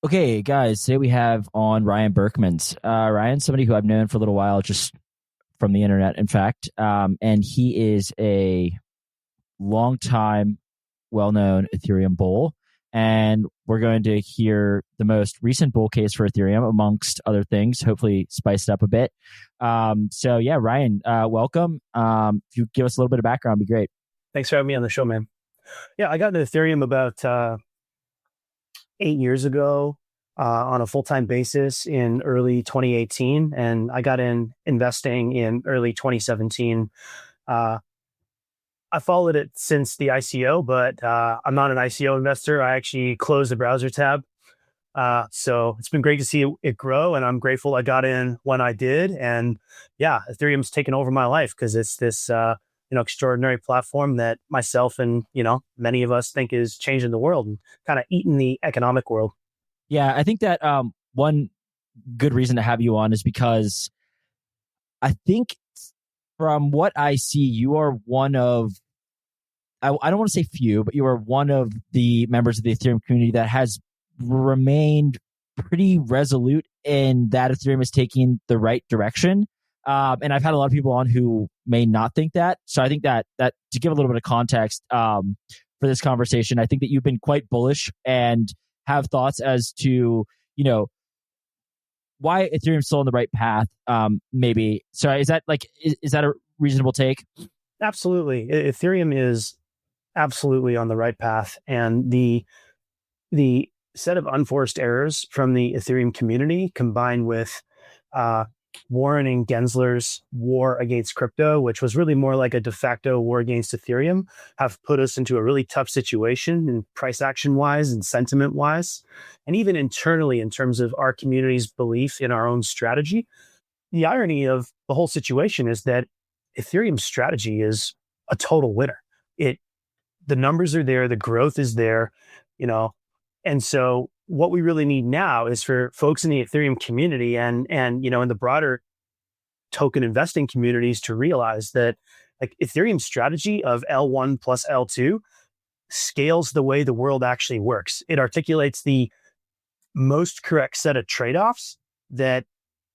Okay, guys, today we have on Ryan Berckmans. Ryan, somebody who I've known for a little while, just from the internet, in fact. And he is a long-time, well-known Ethereum bull. And we're going to hear the most recent bull case for Ethereum, amongst other things, hopefully spiced up a bit. So yeah, Ryan, welcome. If you give us a little bit of background, it'd be great. Thanks for having me on the show, man. Yeah, I got into Ethereum about 8 years ago on a full-time basis in early 2018. And I got in investing in early 2017. I followed it since the ICO, but I'm not an ICO investor. I actually closed the browser tab. So it's been great to see it grow, and I'm grateful I got in when I did. And yeah, Ethereum's taken over my life because it's this extraordinary platform that myself and many of us think is changing the world and kind of eating the economic world. Yeah, I think that one good reason to have you on is because I think from what I see, you are one of, I don't want to say few, but you are one of the members of the Ethereum community that has remained pretty resolute in that Ethereum is taking the right direction. And I've had a lot of people on who may not think that. So I think that to give a little bit of context for this conversation, I think that you've been quite bullish and have thoughts as to, why Ethereum's still on the right path, maybe. So is that a reasonable take? Absolutely. Ethereum is absolutely on the right path. And the set of unforced errors from the Ethereum community combined with Warren and Gensler's war against crypto, which was really more like a de facto war against Ethereum, have put us into a really tough situation in price action wise and sentiment wise, and even internally in terms of our community's belief in our own strategy. The irony of the whole situation is that Ethereum's strategy is a total winner. The numbers are there, the growth is there, and so what we really need now is for folks in the Ethereum community and in the broader token investing communities to realize that like Ethereum's strategy of L1 plus L2 scales the way the world actually works. It articulates the most correct set of trade-offs that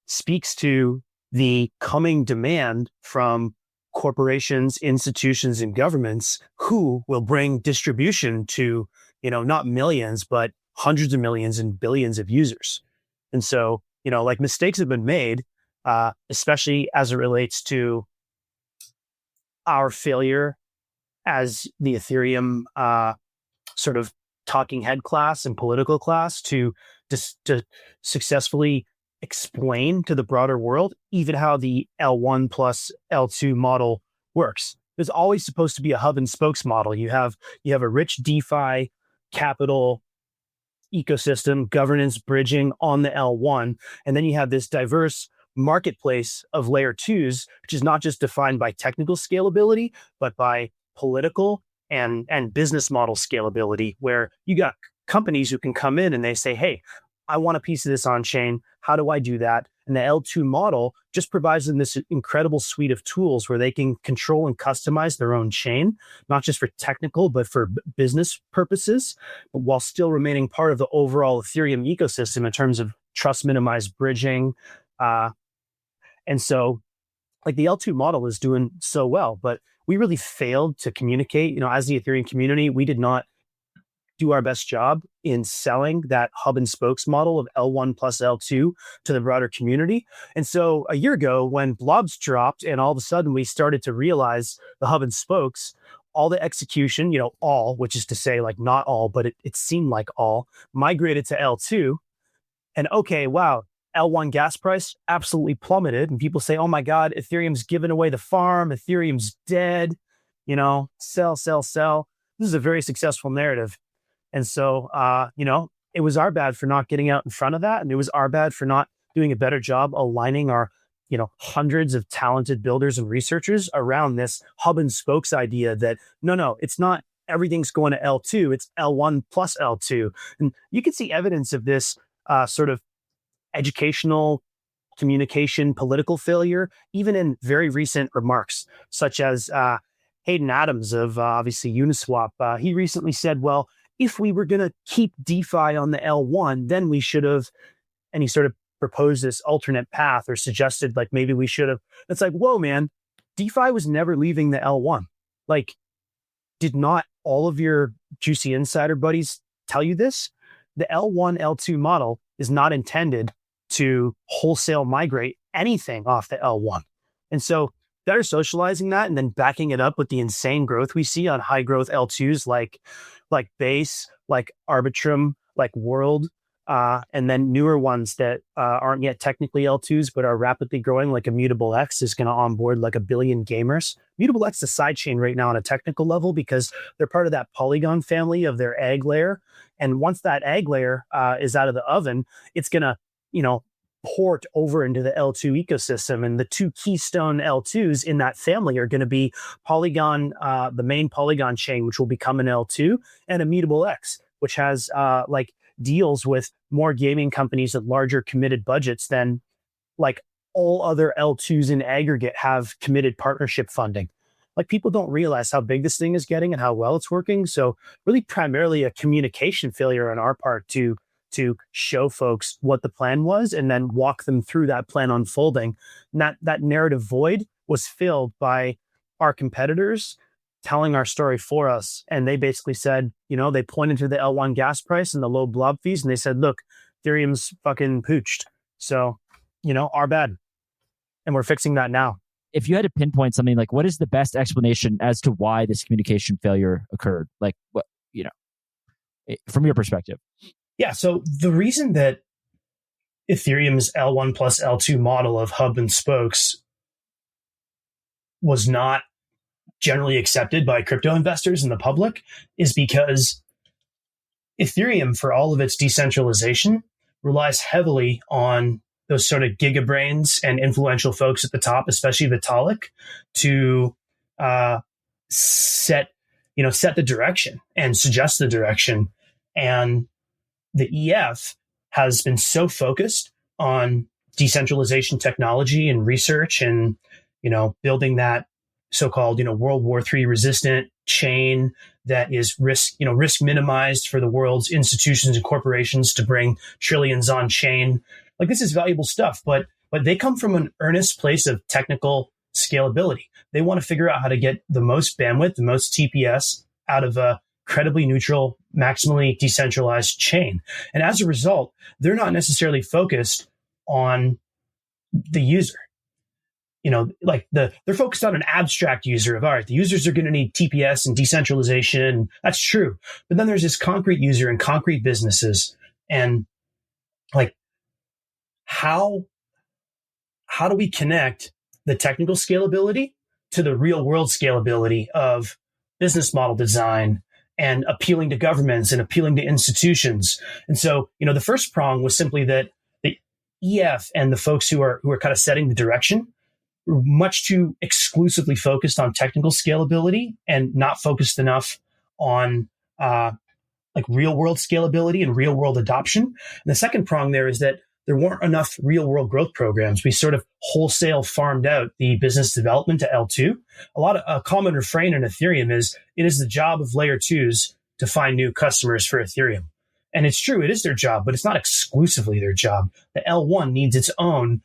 speaks to the coming demand from corporations, institutions, and governments who will bring distribution to, not millions, but hundreds of millions and billions of users. And so, mistakes have been made, especially as it relates to our failure as the Ethereum sort of talking head class and political class to successfully explain to the broader world even how the L1 plus L2 model works. There's always supposed to be a hub and spokes model. You have a rich DeFi capital ecosystem, governance, bridging on the L1. And then you have this diverse marketplace of layer twos, which is not just defined by technical scalability, but by political and business model scalability, where you got companies who can come in and they say, hey, I want a piece of this on chain. How do I do that? And the L2 model just provides them this incredible suite of tools where they can control and customize their own chain, not just for technical, but for business purposes, but while still remaining part of the overall Ethereum ecosystem in terms of trust minimized bridging. And so like the L2 model is doing so well, but we really failed to communicate, as the Ethereum community, we did not do our best job in selling that hub and spokes model of L1 plus L2 to the broader community. And so a year ago when Blobs dropped and all of a sudden we started to realize the hub and spokes, all the execution, all, which is to say like not all, but it seemed like all, migrated to L2. And okay, wow, L1 gas price absolutely plummeted. And people say, oh my God, Ethereum's given away the farm. Ethereum's dead, sell, sell, sell. This is a very successful narrative. And so, it was our bad for not getting out in front of that. And it was our bad for not doing a better job aligning our, hundreds of talented builders and researchers around this hub and spokes idea that, no, it's not everything's going to L2, it's L1 plus L2. And you can see evidence of this sort of educational communication, political failure, even in very recent remarks, such as Hayden Adams of obviously Uniswap. He recently said, well, if we were going to keep DeFi on the L1, then we should have, and he sort of proposed this alternate path or suggested like maybe we should have. It's like, whoa, man, DeFi was never leaving the L1. Like, did not all of your juicy insider buddies tell you this? The L1, L2 model is not intended to wholesale migrate anything off the L1. And so they're socializing that and then backing it up with the insane growth we see on high growth L2s like Base, like Arbitrum, like World, and then newer ones that aren't yet technically L2s, but are rapidly growing, like Immutable X is going to onboard like 1 billion gamers. Immutable X is a sidechain right now on a technical level because they're part of that Polygon family of their egg layer. And once that egg layer is out of the oven, it's going to, port over into the L2 ecosystem. And the two keystone L2s in that family are going to be Polygon, the main Polygon chain, which will become an L2, and Immutable X, which has deals with more gaming companies with larger committed budgets than like all other L2s in aggregate have committed partnership funding. Like, people don't realize how big this thing is getting and how well it's working. So really primarily a communication failure on our part to show folks what the plan was and then walk them through that plan unfolding. And that narrative void was filled by our competitors telling our story for us. And they basically said, they pointed to the L1 gas price and the low blob fees. And they said, look, Ethereum's fucking pooched. So, our bad. And we're fixing that now. If you had to pinpoint something, like, what is the best explanation as to why this communication failure occurred? Like, what, from your perspective? Yeah. So the reason that Ethereum's L1 plus L2 model of hub and spokes was not generally accepted by crypto investors and the public is because Ethereum, for all of its decentralization, relies heavily on those sort of gigabrains and influential folks at the top, especially Vitalik, to set the direction and suggest the direction. And the EF has been so focused on decentralization technology and research and, building that so-called, World War III resistant chain that is risk minimized for the world's institutions and corporations to bring trillions on chain. Like, this is valuable stuff, but they come from an earnest place of technical scalability. They want to figure out how to get the most bandwidth, the most TPS out of a credibly neutral, maximally decentralized chain. And as a result, they're not necessarily focused on the user. They're focused on an abstract user of, all right, the users are going to need TPS and decentralization. That's true. But then there's this concrete user and concrete businesses. And how do we connect the technical scalability to the real world scalability of business model design and appealing to governments and appealing to institutions? And so, the first prong was simply that the EF and the folks who are kind of setting the direction were much too exclusively focused on technical scalability and not focused enough on real world scalability and real world adoption. And the second prong there is that there weren't enough real world growth programs. We sort of wholesale farmed out the business development to L2. A common refrain in Ethereum is, it is the job of layer twos to find new customers for Ethereum. And it's true, it is their job, but it's not exclusively their job. The L1 needs its own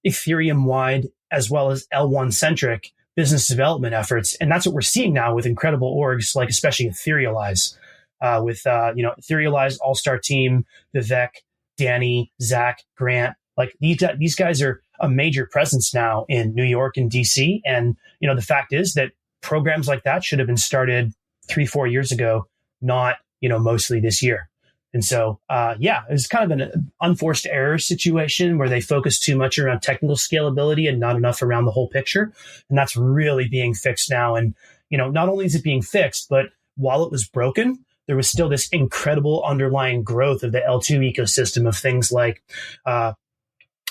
Ethereum wide as well as L1 centric business development efforts. And that's what we're seeing now with incredible orgs, like especially Etherealize, Etherealize All-Star Team, Vivek, Danny, Zach, Grant. Like, these guys are a major presence now in New York and DC. And, the fact is that programs like that should have been started 3-4 years ago, not, mostly this year. And so, it was kind of an unforced error situation where they focused too much around technical scalability and not enough around the whole picture. And that's really being fixed now. And, not only is it being fixed, but while it was broken, there was still this incredible underlying growth of the L2 ecosystem of things like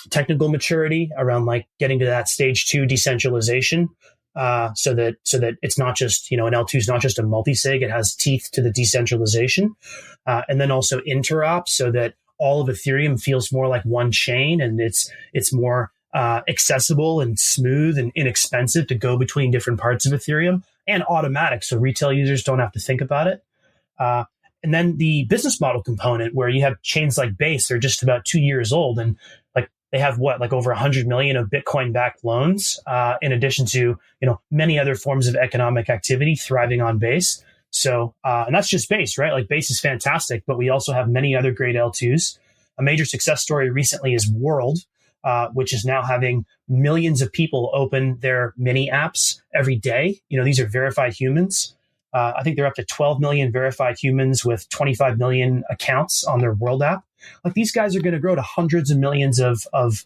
technical maturity around like getting to that stage 2 decentralization, so that it's not just, an L2 is not just a multi-sig, it has teeth to the decentralization. And then also interop, so that all of Ethereum feels more like one chain and it's more accessible and smooth and inexpensive to go between different parts of Ethereum, and automatic, so retail users don't have to think about it. And then the business model component, where you have chains like Base, they're just about 2 years old, and like they have like over 100 million of Bitcoin-backed loans, in addition to many other forms of economic activity thriving on Base. So, and that's just Base, right? Like Base is fantastic, but we also have many other great L2s. A major success story recently is World, which is now having millions of people open their mini apps every day. These are verified humans. I think they're up to 12 million verified humans with 25 million accounts on their World app. Like these guys are going to grow to hundreds of millions of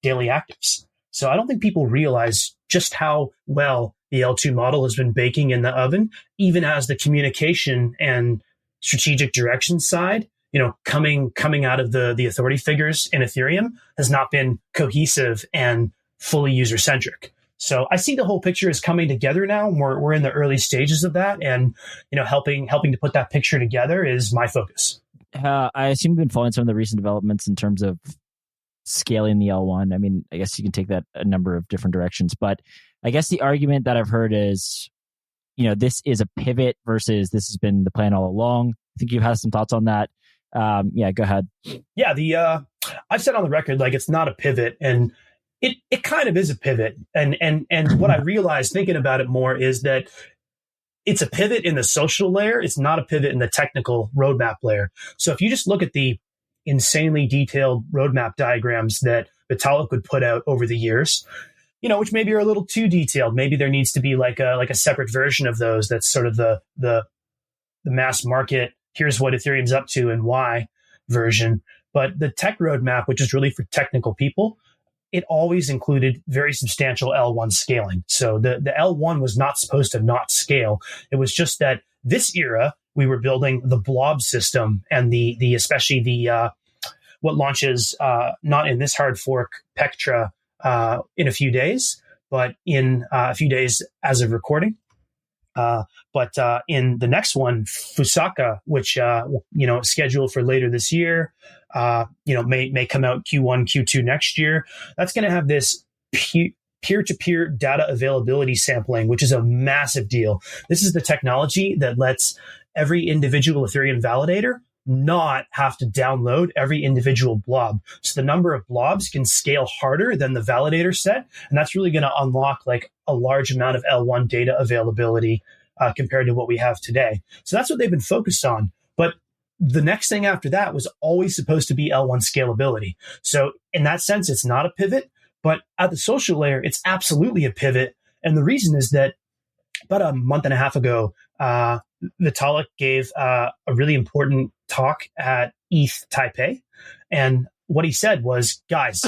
daily actives. So I don't think people realize just how well the L2 model has been baking in the oven, even as the communication and strategic direction side, coming out of the authority figures in Ethereum has not been cohesive and fully user centric. So I see the whole picture is coming together now. We're in the early stages of that, and helping to put that picture together is my focus. I assume you've been following some of the recent developments in terms of scaling the L1. I mean, I guess you can take that a number of different directions, but I guess the argument that I've heard is, this is a pivot versus this has been the plan all along. I think you've had some thoughts on that. Yeah, go ahead. Yeah, I've said on the record, like it's not a pivot, and it kind of is a pivot. And what I realized thinking about it more is that it's a pivot in the social layer. It's not a pivot in the technical roadmap layer. So if you just look at the insanely detailed roadmap diagrams that Vitalik would put out over the years, which maybe are a little too detailed. Maybe there needs to be like a separate version of those. That's sort of the mass market. Here's what Ethereum's up to and why version. But the tech roadmap, which is really for technical people, it always included very substantial L1 scaling. So the L1 was not supposed to not scale. It was just that this era, we were building the blob system and the especially the what launches not in this hard fork Pectra in a few days, but in a few days as of recording. But in the next one, Fusaka, which is scheduled for later this year, may come out Q1, Q2 next year. That's going to have this peer-to-peer data availability sampling, which is a massive deal. This is the technology that lets every individual Ethereum validator not have to download every individual blob. So the number of blobs can scale harder than the validator set. And that's really going to unlock like a large amount of L1 data availability compared to what we have today. So that's what they've been focused on. But the next thing after that was always supposed to be L1 scalability. So in that sense, it's not a pivot, but at the social layer, it's absolutely a pivot. And the reason is that about a month and a half ago, Vitalik gave a really important talk at ETH Taipei. And what he said was, guys,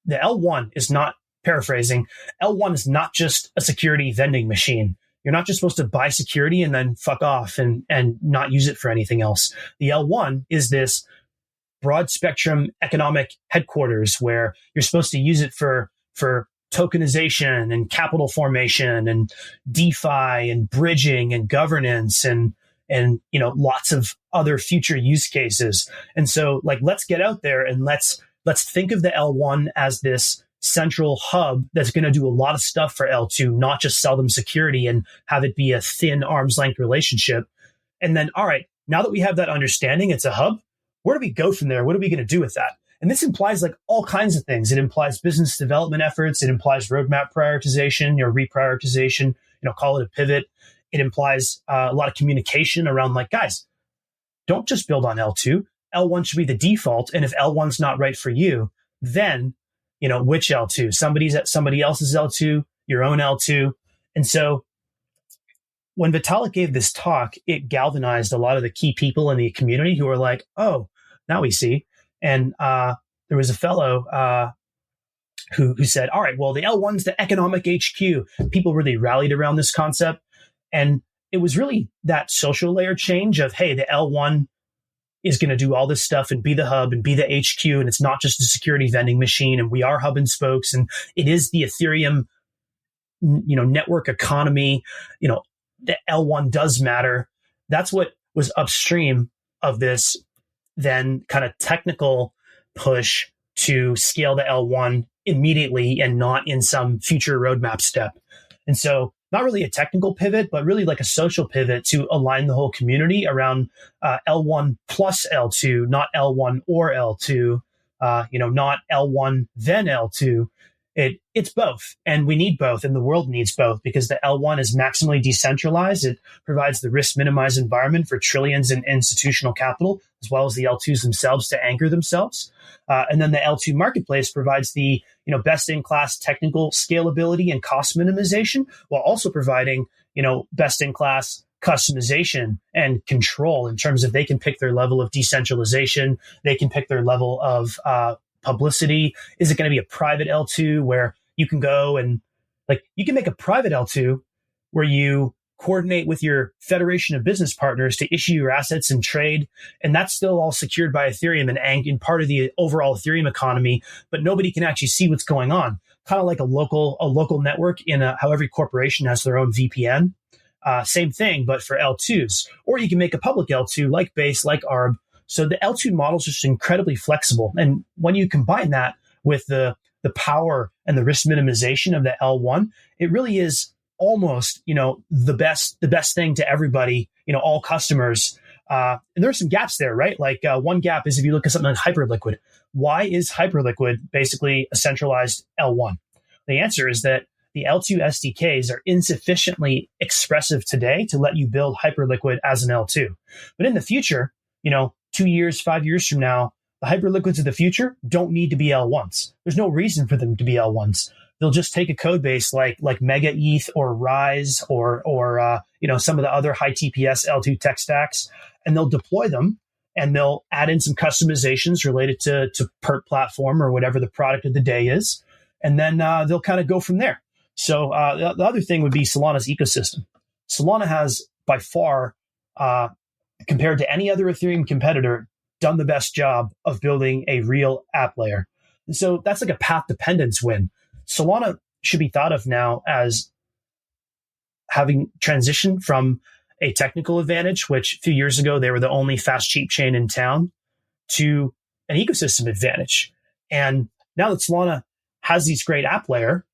the L1 is not, paraphrasing, L1 is not just a security vending machine. You're not just supposed to buy security and then fuck off and not use it for anything else. The L1 is this broad spectrum economic headquarters where you're supposed to use it for tokenization and capital formation and DeFi and bridging and governance and lots of other future use cases. And so like, let's get out there and let's think of the L1 as this central hub that's going to do a lot of stuff for L2, not just sell them security and have it be a thin arm's length relationship. And then, all right, now that we have that understanding, it's a hub. Where do we go from there? What are we going to do with that? And this implies like all kinds of things. It implies business development efforts. It implies roadmap prioritization, reprioritization, call it a pivot. It implies a lot of communication around like, guys, don't just build on L2. L1 should be the default. And if L1's not right for you, then, which L2? Somebody else's L2, your own L2. And so when Vitalik gave this talk, it galvanized a lot of the key people in the community who were like, oh, now we see. And there was a fellow who said, all right, well, the L1's the economic HQ. People really rallied around this concept. And it was really that social layer change of, hey, the L1 is going to do all this stuff and be the hub and be the HQ. And it's not just a security vending machine. And we are hub and spokes. And it is the Ethereum, network economy. The L1 does matter. That's what was upstream of this then kind of technical push to scale the L1 immediately and not in some future roadmap step. And so not really a technical pivot, but really like a social pivot to align the whole community around L1 plus L2, not L1 or L2, not L1 then L2. It's both, and we need both, and the world needs both, because the L1 is maximally decentralized. It provides the risk minimized environment for trillions in institutional capital, as well as the L2s themselves to anchor themselves. And then the L2 marketplace provides the best in class technical scalability and cost minimization, while also providing best in class customization and control in terms of they can pick their level of decentralization, they can pick their level of publicity. Is it going to be a private L2 where you can go and you can make a private L2 where you coordinate with your federation of business partners to issue your assets and trade. And that's still all secured by Ethereum and part of the overall Ethereum economy, but nobody can actually see what's going on. Kind of like a local network how every corporation has their own VPN. Same thing, but for L2s. Or you can make a public L2 like Base, like ARB. So the L2 model is just incredibly flexible. And when you combine that with the power and the risk minimization of the L1, it really is almost, the best thing to everybody, all customers. And there are some gaps there, right? One gap is if you look at something like Hyperliquid. Why is Hyperliquid basically a centralized L1? The answer is that the L2 SDKs are insufficiently expressive today to let you build Hyperliquid as an L2. But in the future, 2 years, 5 years from now, the Hyperliquids of the future don't need to be L1s. There's no reason for them to be L1s. They'll just take a code base like Mega ETH or Rise or some of the other high TPS L2 tech stacks, and they'll deploy them, and they'll add in some customizations related to PERT platform or whatever the product of the day is, and then they'll kind of go from there. So the other thing would be Solana's ecosystem. Solana has by far, compared to any other Ethereum competitor, done the best job of building a real app layer. And so that's like a path dependence win. Solana should be thought of now as having transitioned from a technical advantage, which a few years ago they were the only fast, cheap chain in town, to an ecosystem advantage. And now that Solana has these great app layer,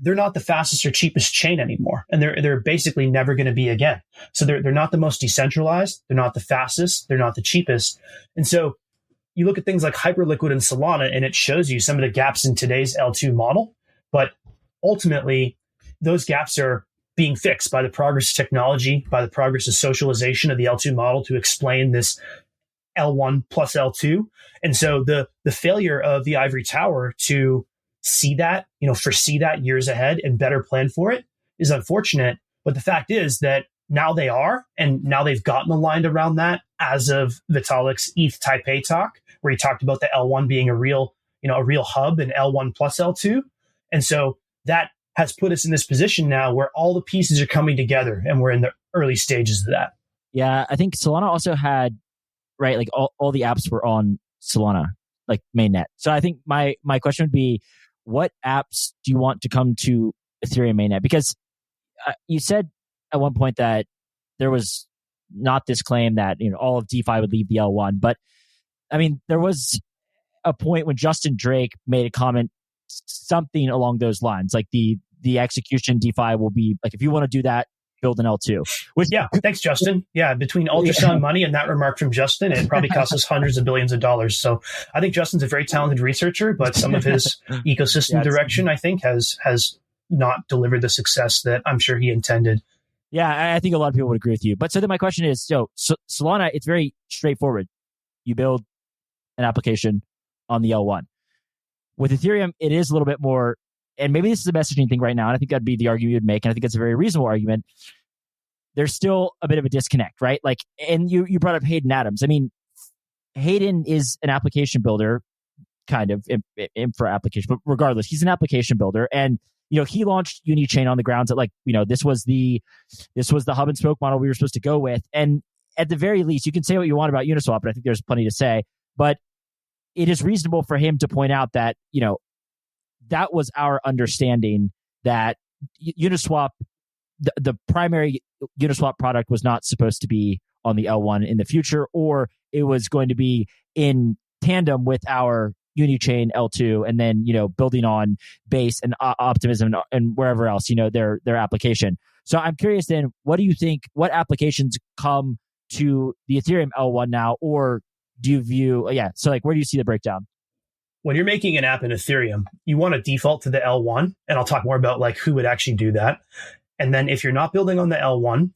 they're not the fastest or cheapest chain anymore. And they're basically never going to be again. So they're not the most decentralized. They're not the fastest. They're not the cheapest. And so you look at things like Hyperliquid and Solana, and it shows you some of the gaps in today's L2 model. But ultimately, those gaps are being fixed by the progress of technology, by the progress of socialization of the L2 model to explain this L1 plus L2. And so the failure of the Ivory Tower to see that, foresee that years ahead and better plan for it is unfortunate. But the fact is that now they are, and now they've gotten aligned around that as of Vitalik's ETH Taipei talk, where he talked about the L1 being a real hub and L1 plus L2. And so that has put us in this position now where all the pieces are coming together, and we're in the early stages of that. Yeah, I think Solana also had, right, all the apps were on Solana, mainnet. So I think my question would be, what apps do you want to come to Ethereum mainnet? Because you said at one point that there was not this claim that all of DeFi would leave the L1, but I mean, there was a point when Justin Drake made a comment, something along those lines, the execution DeFi will be if you want to do that, build an L2. Yeah, thanks, Justin. Yeah, between ultrasound money and that remark from Justin, it probably cost us hundreds of billions of dollars. So I think Justin's a very talented researcher, but some of his ecosystem direction, I think, has not delivered the success that I'm sure he intended. Yeah, I think a lot of people would agree with you. But so then my question is, so Solana, it's very straightforward. You build an application on the L1. With Ethereum, it is a little bit more, and maybe this is a messaging thing right now, and I think that'd be the argument you'd make, and I think that's a very reasonable argument. There's still a bit of a disconnect, right? And you brought up Hayden Adams. I mean, Hayden is an application builder, kind of infra application, but regardless, he's an application builder, and he launched Unichain on the grounds that this was the hub and spoke model we were supposed to go with, and at the very least, you can say what you want about Uniswap, but I think there's plenty to say, but it is reasonable for him to point out that that was our understanding, that Uniswap, the primary Uniswap product, was not supposed to be on the L1 in the future, or it was going to be in tandem with our Unichain L2, and then, building on Base and Optimism and wherever else, their application. So I'm curious then, what do you think, what applications come to the Ethereum L1 now, or do you view, so like, where do you see the breakdown? When you're making an app in Ethereum, you want to default to the L1, and I'll talk more about like who would actually do that. And then if you're not building on the L1,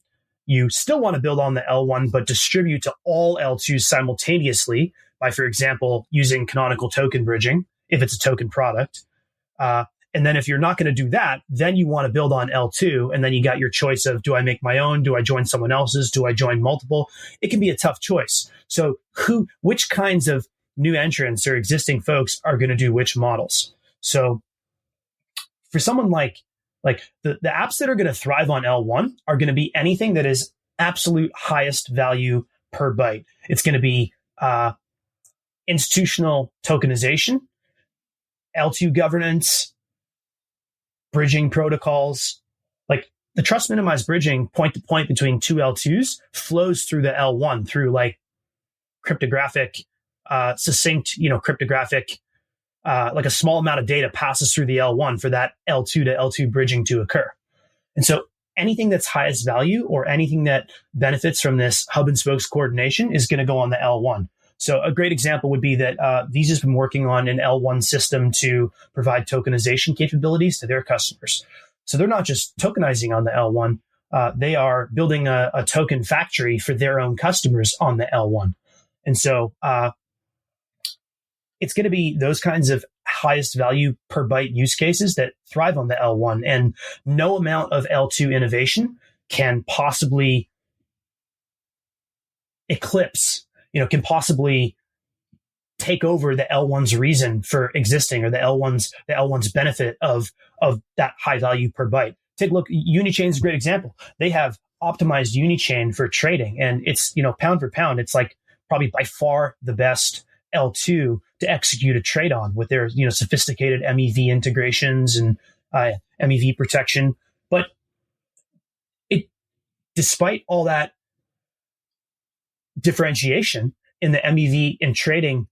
you still want to build on the L1, but distribute to all L2s simultaneously by, for example, using canonical token bridging, if it's a token product. And then if you're not going to do that, then you want to build on L2. And then you got your choice of, do I make my own? Do I join someone else's? Do I join multiple? It can be a tough choice. So which kinds of new entrants or existing folks are going to do which models? So for someone like the apps that are going to thrive on L1 are going to be anything that is absolute highest value per byte. It's going to be institutional tokenization, L2 governance, bridging protocols. Like the trust minimized bridging point to point between two L2s flows through the L1 through like cryptographic, succinct, cryptographic, like a small amount of data passes through the L1 for that L2 to L2 bridging to occur. And so anything that's highest value or anything that benefits from this hub and spokes coordination is going to go on the L1. So a great example would be that Visa's been working on an L1 system to provide tokenization capabilities to their customers. So they're not just tokenizing on the L1, they are building a token factory for their own customers on the L1. And so it's going to be those kinds of highest value per byte use cases that thrive on the L1. And no amount of L2 innovation can possibly eclipse, can possibly take over the L1's reason for existing, or the L1's benefit of that high value per byte. Take a look. Unichain is a great example. They have optimized Unichain for trading, and it's, pound for pound, it's like probably by far the best L2 to execute a trade on with their, sophisticated MEV integrations and MEV protection. But despite all that differentiation in the MEV and trading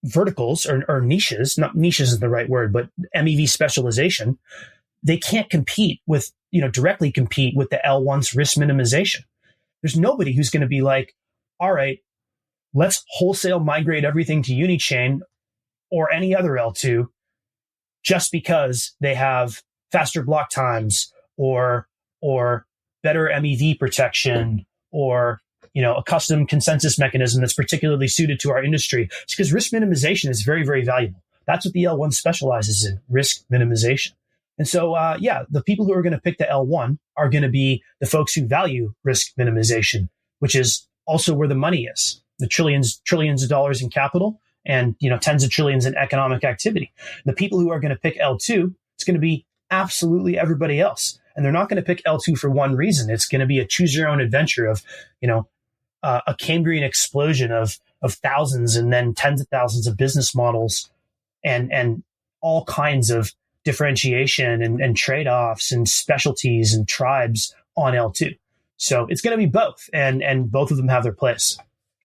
verticals or niches, not niches is the right word, but MEV specialization, they can't directly compete with the L1's risk minimization. There's nobody who's going to be like, all right, let's wholesale migrate everything to Unichain or any other L2 just because they have faster block times or better MEV protection or a custom consensus mechanism that's particularly suited to our industry. It's because risk minimization is very, very valuable. That's what the L1 specializes in, risk minimization. And so, the people who are going to pick the L1 are going to be the folks who value risk minimization, which is also where the money is. The trillions of dollars in capital and, tens of trillions in economic activity. The people who are going to pick L2, it's going to be absolutely everybody else. And they're not going to pick L2 for one reason. It's going to be a choose your own adventure of, a Cambrian explosion of thousands and then tens of thousands of business models and all kinds of differentiation and trade-offs and specialties and tribes on L2. So it's going to be both, and both of them have their place.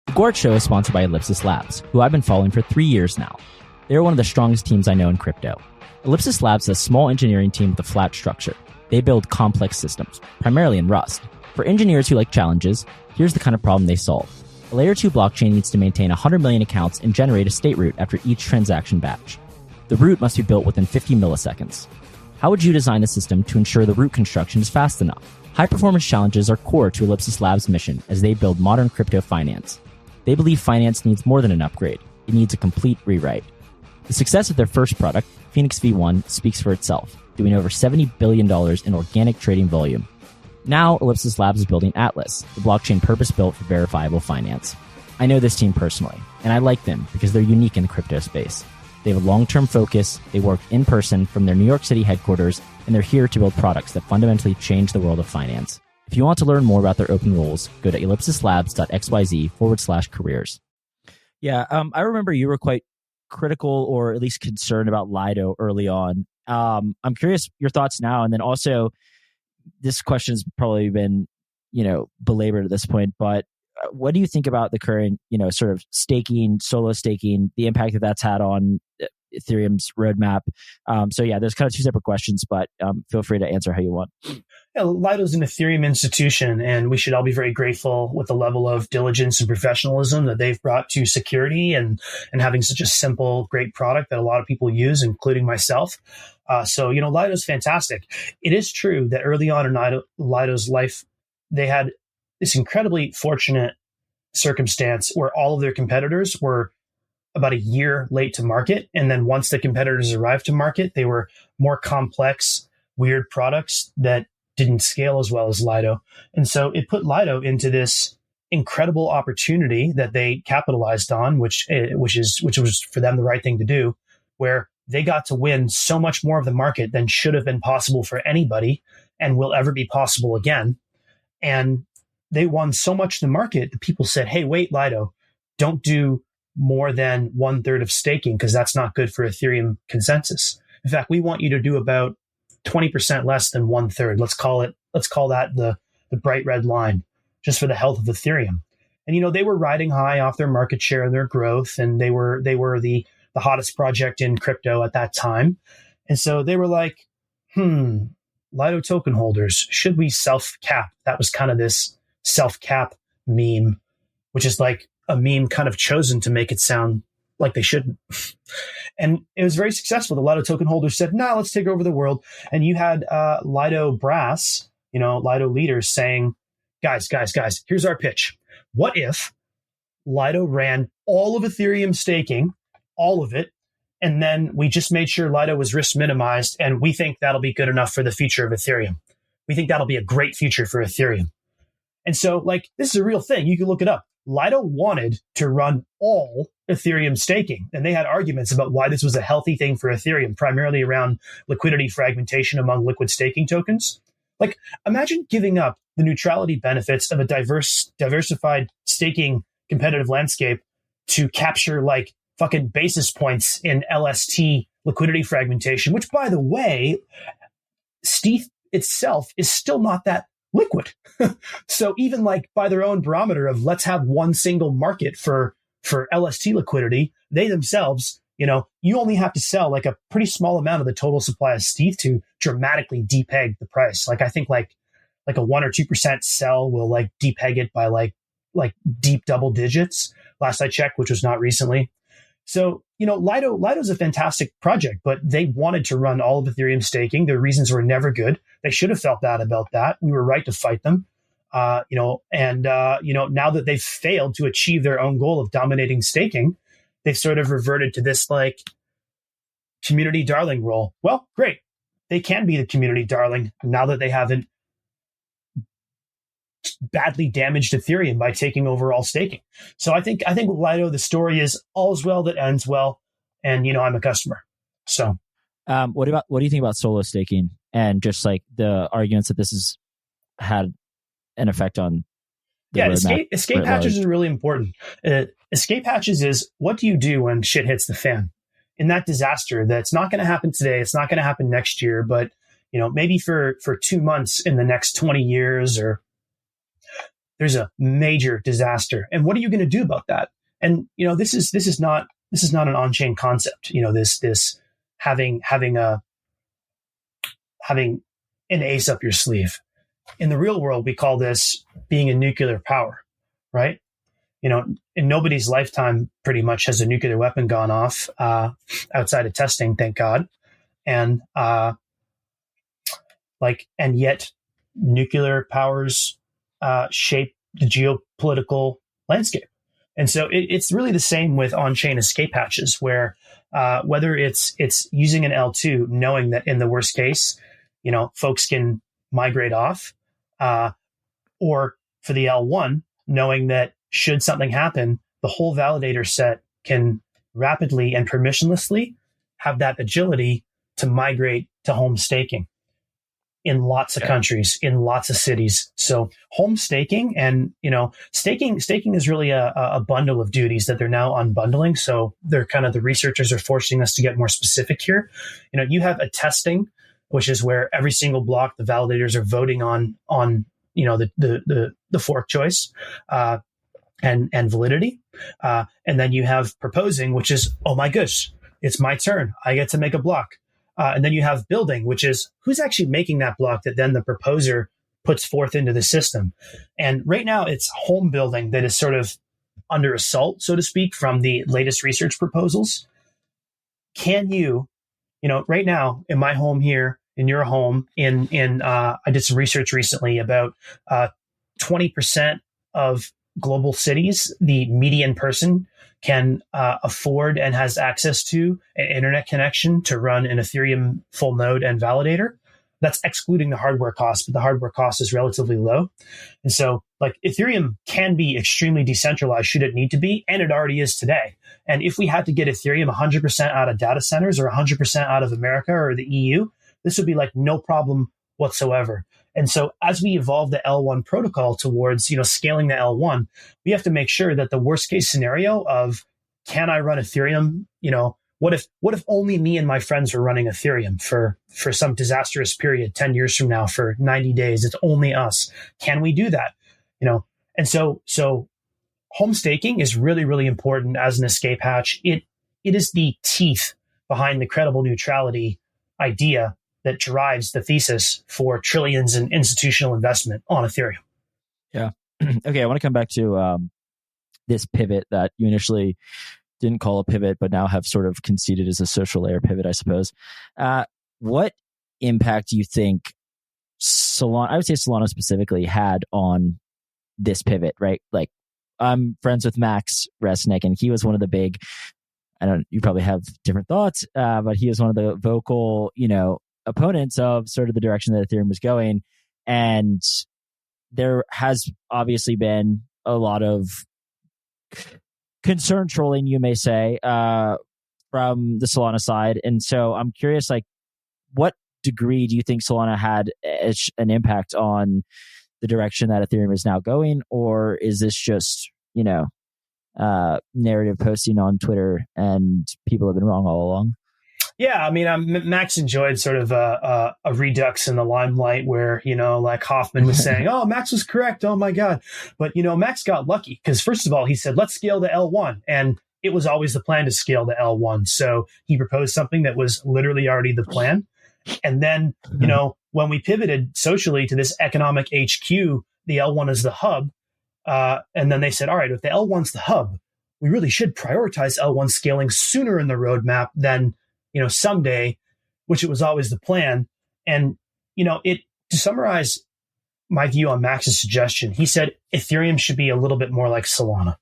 The Gwart Show is sponsored by Ellipsis Labs, who I've been following for 3 years now. They're one of the strongest teams I know in crypto. Ellipsis Labs is a small engineering team with a flat structure. They build complex systems, primarily in Rust. For engineers who like challenges, here's the kind of problem they solve. A layer 2 blockchain needs to maintain 100 million accounts and generate a state root after each transaction batch. The root must be built within 50 milliseconds. How would you design a system to ensure the root construction is fast enough? High-performance challenges are core to Ellipsis Labs' mission as they build modern crypto finance. They believe finance needs more than an upgrade. It needs a complete rewrite. The success of their first product, Phoenix V1, speaks for itself, doing over $70 billion in organic trading volume. Now, Ellipsis Labs is building Atlas, the blockchain purpose-built for verifiable finance. I know this team personally, and I like them because they're unique in the crypto space. They have a long-term focus, they work in person from their New York City headquarters, and they're here to build products that fundamentally change the world of finance. If you want to learn more about their open roles, go to ellipsislabs.xyz/careers. Yeah, I remember you were quite critical or at least concerned about Lido early on. I'm curious your thoughts now, and then also this question's probably been, belabored at this point, but what do you think about the current, sort of staking, solo staking, the impact that that's had on Ethereum's roadmap? So yeah, there's kind of two separate questions, but feel free to answer how you want. Yeah, Lido's an Ethereum institution, and we should all be very grateful with the level of diligence and professionalism that they've brought to security and having such a simple, great product that a lot of people use, including myself. So Lido's fantastic. It is true that early on in Lido's life, they had this incredibly fortunate circumstance where all of their competitors were about a year late to market. And then once the competitors arrived to market, they were more complex, weird products that didn't scale as well as Lido. And so it put Lido into this incredible opportunity that they capitalized on, which was for them the right thing to do, where they got to win so much more of the market than should have been possible for anybody and will ever be possible again. And they won so much of the market that people said, hey, wait, Lido, don't do more than 1/3 of staking because that's not good for Ethereum consensus. In fact, we want you to do about 20% less than 1/3. Let's call that the bright red line, just for the health of Ethereum. And they were riding high off their market share and their growth, and they were the hottest project in crypto at that time. And so they were like, Lido token holders, should we self-cap? That was kind of this self-cap meme, which is like a meme kind of chosen to make it sound like they shouldn't. And it was very successful. The Lido token holders said, let's take over the world. And you had Lido brass, Lido leaders saying, guys, here's our pitch. What if Lido ran all of Ethereum staking, all of it, and then we just made sure Lido was risk minimized, and we think that'll be good enough for the future of Ethereum. We think that'll be a great future for Ethereum. And so, this is a real thing. You can look it up. Lido wanted to run all Ethereum staking, and they had arguments about why this was a healthy thing for Ethereum, primarily around liquidity fragmentation among liquid staking tokens. Imagine giving up the neutrality benefits of a diversified staking competitive landscape to capture fucking basis points in LST liquidity fragmentation, which, by the way, Steth itself is still not that liquid. So even by their own barometer of let's have one single market for LST liquidity, they themselves, you only have to sell a pretty small amount of the total supply of Steth to dramatically depeg the price. I think a 1 or 2% sell will depeg it by deep double digits last I checked, which was not recently. So, Lido's a fantastic project, but they wanted to run all of Ethereum staking. Their reasons were never good. They should have felt bad about that. We were right to fight them. Now that they've failed to achieve their own goal of dominating staking, they've sort of reverted to this community darling role. Well, great. They can be the community darling now that they haven't badly damaged Ethereum by taking over all staking. So I think with Lido, the story is all's well that ends well. And, I'm a customer. So what do you think about solo staking and just the arguments that this has had an effect on the roadmap? Escape hatches is really important. Escape hatches is, what do you do when shit hits the fan? In that disaster that's not going to happen today, it's not going to happen next year, but maybe for 2 months in the next 20 years, or there's a major disaster. And what are you going to do about that? And this is not an on-chain concept. This having an ace up your sleeve. In the real world, we call this being a nuclear power, right? In nobody's lifetime, pretty much has a nuclear weapon gone off outside of testing, thank God. And and yet nuclear powers shape the geopolitical landscape. And so it's really the same with on-chain escape hatches, where whether it's using an L2, knowing that in the worst case, folks can migrate off, or for the L1, knowing that should something happen, the whole validator set can rapidly and permissionlessly have that agility to migrate to home staking in lots of countries, in lots of cities. So home staking and, staking is really a bundle of duties that they're now unbundling. So they're the researchers are forcing us to get more specific here. You have a testing, which is where every single block, the validators are voting on the fork choice. and validity. And then you have proposing, which is, oh my gosh, it's my turn. I get to make a block. And then you have building, which is who's actually making that block that then the proposer puts forth into the system. And right now it's home building that is sort of under assault, so to speak, from the latest research proposals. Can you, right now in my home here, in your home, I did some research recently about 20% of global cities, the median person can afford and has access to an internet connection to run an Ethereum full node and validator. That's excluding the hardware cost, but the hardware cost is relatively low. And so like Ethereum can be extremely decentralized should it need to be, and it already is today. And if we had to get Ethereum 100% out of data centers or 100% out of America or the EU, this would be like no problem whatsoever. And so as we evolve the L1 protocol towards, scaling the L1, we have to make sure that the worst case scenario of can I run Ethereum? What if only me and my friends were running Ethereum for some disastrous period 10 years from now for 90 days? It's only us. Can we do that? And so home staking is really, really important as an escape hatch. It is the teeth behind the credible neutrality idea that drives the thesis for trillions in institutional investment on Ethereum. Yeah. Okay. I want to come back to this pivot that you initially didn't call a pivot, but now have sort of conceded as a social layer pivot, I suppose. What impact do you think Solana, I would say Solana specifically, had on this pivot, right? Like, I'm friends with Max Resnick, and he was one of the big, you probably have different thoughts, but he was one of the vocal, opponents of sort of the direction that Ethereum was going. And there has obviously been a lot of concern trolling, you may say, from the Solana side. And so I'm curious, like, what degree do you think Solana had an impact on the direction that Ethereum is now going? Or is this just, narrative posting on Twitter and people have been wrong all along? Yeah, I mean, Max enjoyed sort of a redux in the limelight where, like Hoffman was saying, oh, Max was correct. Oh, my God. But, Max got lucky because, first of all, he said, let's scale to L1. And it was always the plan to scale to L1. So he proposed something that was literally already the plan. And then, when we pivoted socially to this economic HQ, the L1 is the hub. And then they said, all right, if the L1's the hub, we really should prioritize L1 scaling sooner in the roadmap than someday, which it was always the plan. And, to summarize my view on Max's suggestion, he said Ethereum should be a little bit more like Solana.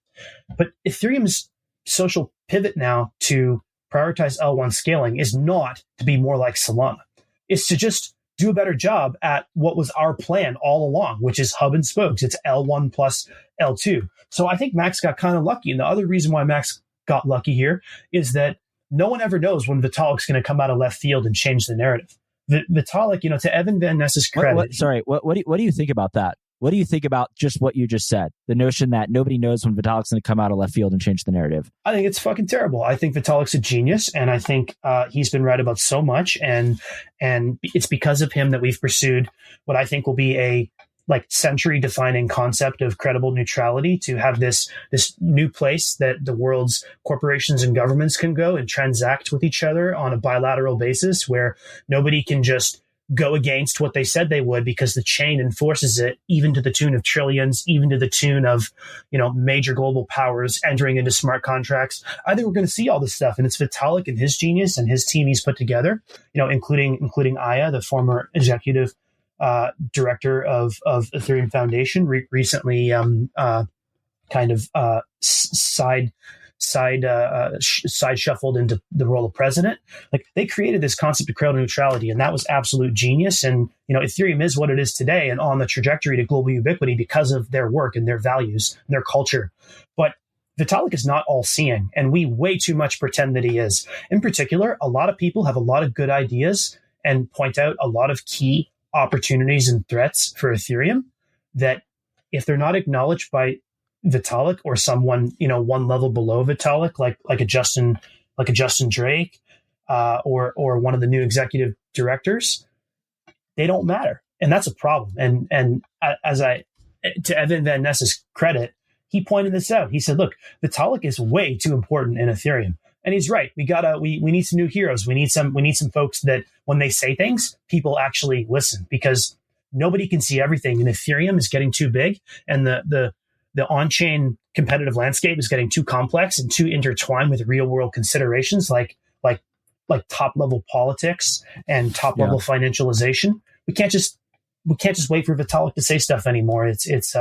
But Ethereum's social pivot now to prioritize L1 scaling is not to be more like Solana. It's to just do a better job at what was our plan all along, which is hub and spokes. It's L1 plus L2. So I think Max got kind of lucky. And the other reason why Max got lucky here is that no one ever knows when Vitalik's going to come out of left field and change the narrative. Vitalik, to Evan Van Ness's credit. What do you think about that? What do you think about just what you just said? The notion that nobody knows when Vitalik's going to come out of left field and change the narrative. I think it's fucking terrible. I think Vitalik's a genius, and I think he's been right about so much, and it's because of him that we've pursued what I think will be a century-defining concept of credible neutrality, to have this new place that the world's corporations and governments can go and transact with each other on a bilateral basis, where nobody can just go against what they said they would because the chain enforces it, even to the tune of trillions, even to the tune of major global powers entering into smart contracts. I think we're going to see all this stuff, and it's Vitalik and his genius and his team he's put together, including Aya, the former executive director of Ethereum Foundation, recently side shuffled into the role of president. Like, they created this concept of credible neutrality, and that was absolute genius. And Ethereum is what it is today and on the trajectory to global ubiquity because of their work and their values and their culture. But Vitalik is not all seeing, and we way too much pretend that he is. In particular, a lot of people have a lot of good ideas and point out a lot of key opportunities and threats for Ethereum that, if they're not acknowledged by Vitalik or someone one level below Vitalik, like a Justin Drake, or one of the new executive directors, they don't matter, and that's a problem. And to Evan Van Ness's credit, he pointed this out. He said, look, Vitalik is way too important in Ethereum. And he's right. We need some new heroes. We need some folks that when they say things, people actually listen, because nobody can see everything. And Ethereum is getting too big, and the on-chain competitive landscape is getting too complex and too intertwined with real world considerations like top level politics and top level financialization. We can't just wait for Vitalik to say stuff anymore. It's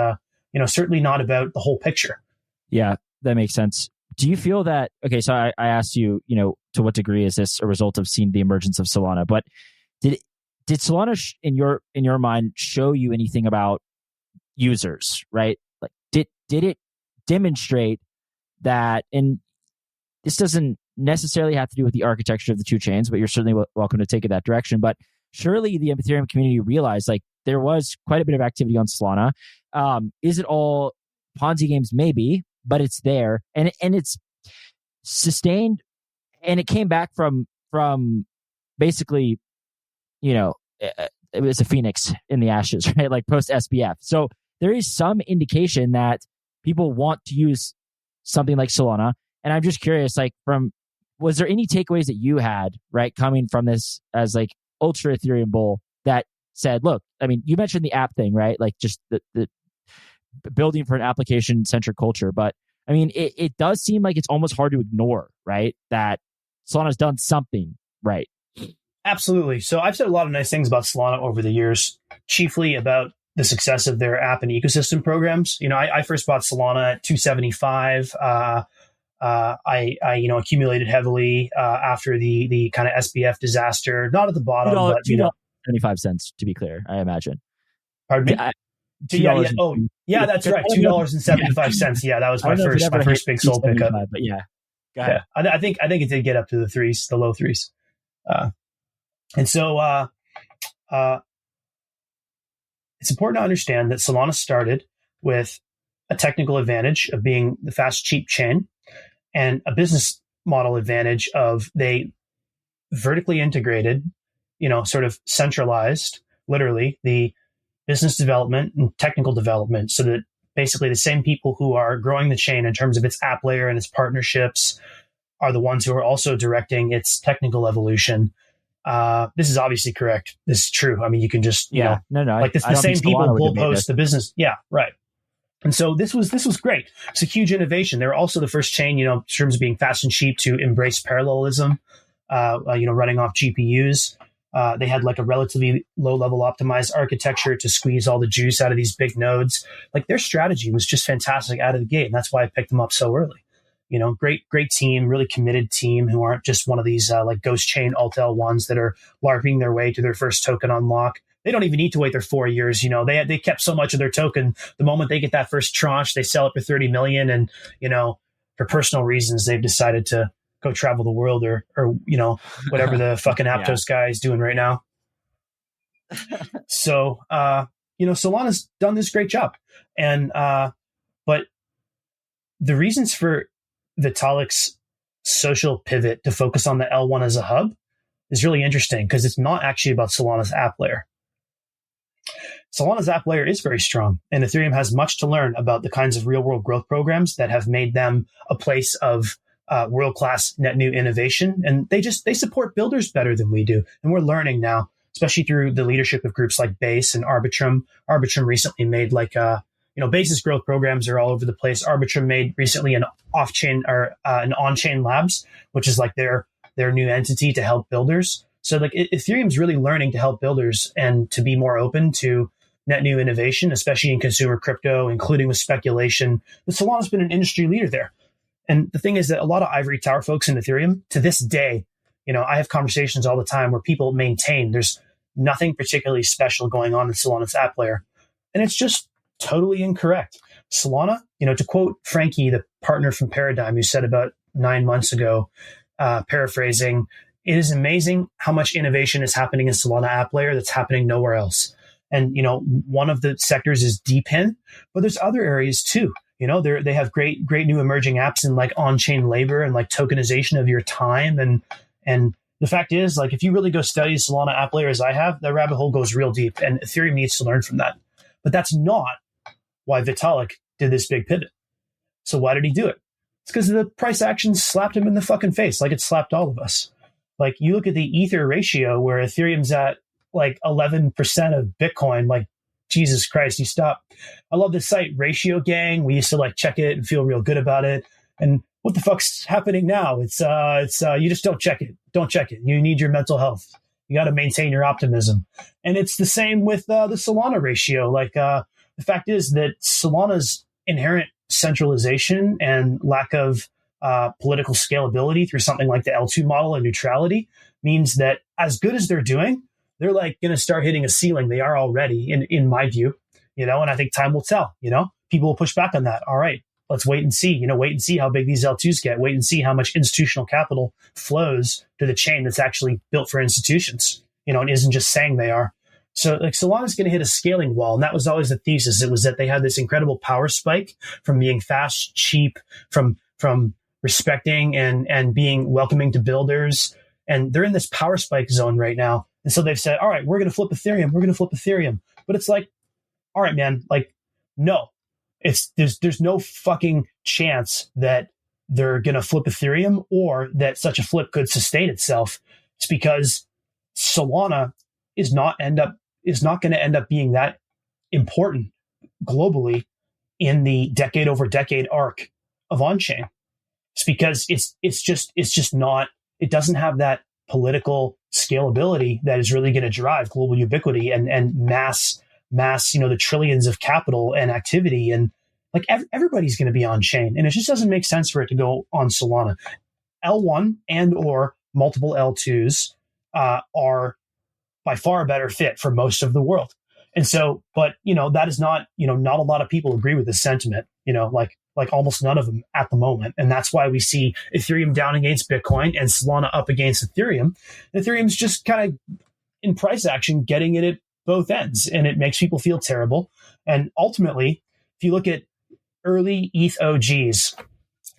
certainly not about the whole picture. Yeah, that makes sense. Do you feel that, okay, so I asked you, to what degree is this a result of seeing the emergence of Solana, but did Solana in your mind show you anything about users, right? Like did it demonstrate that, and this doesn't necessarily have to do with the architecture of the two chains, but you're certainly welcome to take it that direction. But surely the Ethereum community realized like there was quite a bit of activity on Solana. Is it all Ponzi games? Maybe, but it's there, and it's sustained, and it came back from basically, it was a phoenix in the ashes, right? Like post SBF. So there is some indication that people want to use something like Solana. And I'm just curious, like, was there any takeaways that you had, right, coming from this as like ultra Ethereum bull that said, look, I mean, you mentioned the app thing, right? Like just the building for an application centric culture. But I mean, it does seem like it's almost hard to ignore, right? That Solana's done something right. Absolutely. So I've said a lot of nice things about Solana over the years, chiefly about the success of their app and ecosystem programs. I first bought Solana at 275. I accumulated heavily after the kind of SBF disaster. Not at the bottom, but $0.75 to be clear, I imagine. Pardon me. Yeah, that's right. $2.75. Yeah, that was my first big soul pickup. But yeah, go ahead. Yeah, I think it did get up to the low threes. And so it's important to understand that Solana started with a technical advantage of being the fast, cheap chain, and a business model advantage of they vertically integrated, sort of centralized, literally, the business development and technical development, so that basically the same people who are growing the chain in terms of its app layer and its partnerships are the ones who are also directing its technical evolution. This is obviously correct. This is true. I mean, you can just, like the same people will post the business. Yeah, right. And so this was great. It's a huge innovation. They're also the first chain, in terms of being fast and cheap, to embrace parallelism, running off GPUs. They had like a relatively low level optimized architecture to squeeze all the juice out of these big nodes. Like their strategy was just fantastic out of the gate. And that's why I picked them up so early. Great team, really committed team who aren't just one of these like ghost chain alt L1s that are LARPing their way to their first token unlock. They don't even need to wait their 4 years. They kept so much of their token. The moment they get that first tranche, they sell it for 30 million. And, for personal reasons, they've decided to go travel the world or whatever the fucking Aptos guy is doing right now. So, Solana's done this great job. And, but the reasons for Vitalik's social pivot to focus on the L1 as a hub is really interesting, because it's not actually about Solana's app layer. Solana's app layer is very strong, and Ethereum has much to learn about the kinds of real-world growth programs that have made them a place of world-class net new innovation. And they support builders better than we do. And we're learning now, especially through the leadership of groups like Base and Arbitrum. Arbitrum recently made Base's growth programs are all over the place. Arbitrum made recently an off-chain or an on-chain labs, which is like their new entity to help builders. So like Ethereum's really learning to help builders and to be more open to net new innovation, especially in consumer crypto, including with speculation. But Solana's been an industry leader there. And the thing is that a lot of ivory tower folks in Ethereum to this day, I have conversations all the time where people maintain there's nothing particularly special going on in Solana's app layer. And it's just totally incorrect. Solana, to quote Frankie, the partner from Paradigm, who said about 9 months ago, paraphrasing, it is amazing how much innovation is happening in Solana app layer that's happening nowhere else. And, one of the sectors is DePIN, but there's other areas too. They have great new emerging apps in like on-chain labor and like tokenization of your time. And the fact is, like, if you really go study Solana app layer as I have, that rabbit hole goes real deep, and Ethereum needs to learn from that. But that's not why Vitalik did this big pivot. So why did he do it? It's because the price action slapped him in the fucking face, like it slapped all of us. Like you look at the Ether ratio where Ethereum's at like 11% of Bitcoin, like Jesus Christ, you stop. I love this site, Ratio Gang. We used to like check it and feel real good about it. And what the fuck's happening now? It's you just don't check it. Don't check it. You need your mental health. You got to maintain your optimism. And it's the same with the Solana ratio. Like the fact is that Solana's inherent centralization and lack of political scalability through something like the L2 model and neutrality means that as good as they're doing, they're like going to start hitting a ceiling. They are already, in my view, and I think time will tell. People will push back on that. All right, let's wait and see. Wait and see how big these L2s get. Wait and see how much institutional capital flows to the chain that's actually built for institutions. And isn't just saying they are. So like Solana's going to hit a scaling wall. And that was always the thesis. It was that they had this incredible power spike from being fast, cheap, from respecting and being welcoming to builders. And they're in this power spike zone right now. And so they've said, all right, we're going to flip Ethereum. We're going to flip Ethereum. But it's like, all right, man, like, no, there's no fucking chance that they're going to flip Ethereum or that such a flip could sustain itself. It's because Solana is not going to end up being that important globally in the decade over decade arc of on-chain. It's because it's just not, it doesn't have that political scalability that is really going to drive global ubiquity and mass, the trillions of capital and activity. And like everybody's going to be on chain. And it just doesn't make sense for it to go on Solana. L1 and or multiple L2s are by far a better fit for most of the world. And so, but that is not, not a lot of people agree with this sentiment, like almost none of them at the moment. And that's why we see Ethereum down against Bitcoin and Solana up against Ethereum. Ethereum's just kind of in price action, getting it at both ends. And it makes people feel terrible. And ultimately, if you look at early ETH OGs,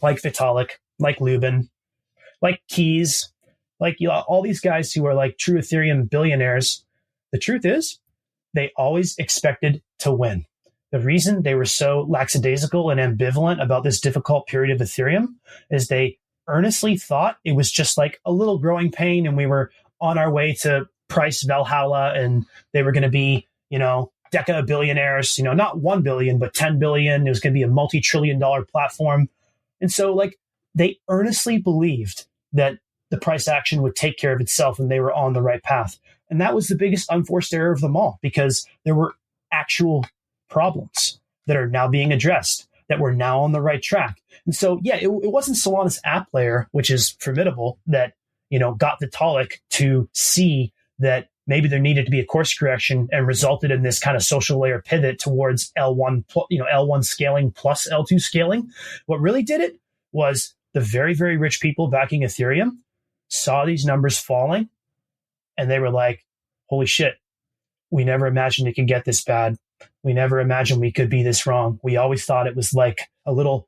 like Vitalik, like Lubin, like Keys, like all these guys who are like true Ethereum billionaires, the truth is they always expected to win. The reason they were so lackadaisical and ambivalent about this difficult period of Ethereum is they earnestly thought it was just like a little growing pain and we were on our way to price Valhalla and they were going to be, deca billionaires, not 1 billion, but 10 billion. It was going to be a multi-trillion-dollar platform. And so like they earnestly believed that the price action would take care of itself and they were on the right path. And that was the biggest unforced error of them all because there were actual problems that are now being addressed, that we're now on the right track. And so, yeah, it wasn't Solana's app layer, which is formidable, that, got Vitalik to see that maybe there needed to be a course correction and resulted in this kind of social layer pivot towards L1, L1 scaling plus L2 scaling. What really did it was the very, very rich people backing Ethereum saw these numbers falling and they were like, holy shit, we never imagined it could get this bad. We never imagined we could be this wrong. We always thought it was like a little